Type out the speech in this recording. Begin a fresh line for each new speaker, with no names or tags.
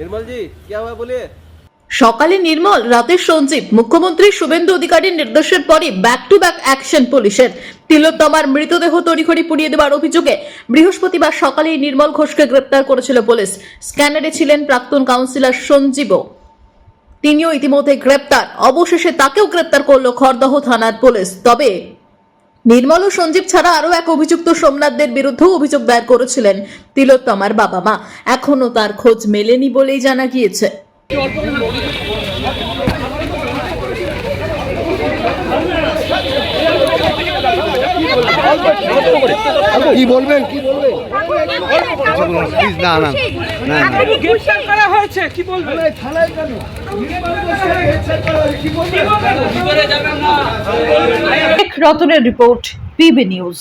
निर्मल जी क्या हुआ बोलिए।
সকালে নির্মল, রাতে সঞ্জীব। মুখ্যমন্ত্রী শুভেন্দু অধিকারীর নির্দেশের পরই ব্যাক টু ব্যাক অ্যাকশন পুলিশের। তিলোত্তমার মৃতদেহ তড়িঘড়ি পুড়িয়ে দেওয়ার অভিযোগে বৃহস্পতিবার সকালেই নির্মল ঘোষকে গ্রেপ্তার করেছিল পুলিশ। স্ক্যানারে ছিলেন প্রাক্তন কাউন্সিলর সঞ্জীবও, তিনিও ইতিমধ্যে গ্রেপ্তার। অবশেষে তাকেও গ্রেপ্তার করল খড়দহ থানার পুলিশ। তবে নির্মল ও সঞ্জীব ছাড়া আরও এক অভিযুক্ত সোমনাথদের বিরুদ্ধেও অভিযোগ দায়ের করেছিলেন তিলোত্তমার বাবা মা। এখনো তার খোঁজ মেলেনি বলেই জানা গিয়েছে।
কি বলবেন প্লিজ? না না না
গ্রেফতার করা হয়েছে, কি বলবেন?
রতনের রিপোর্ট, পিবি নিউজ।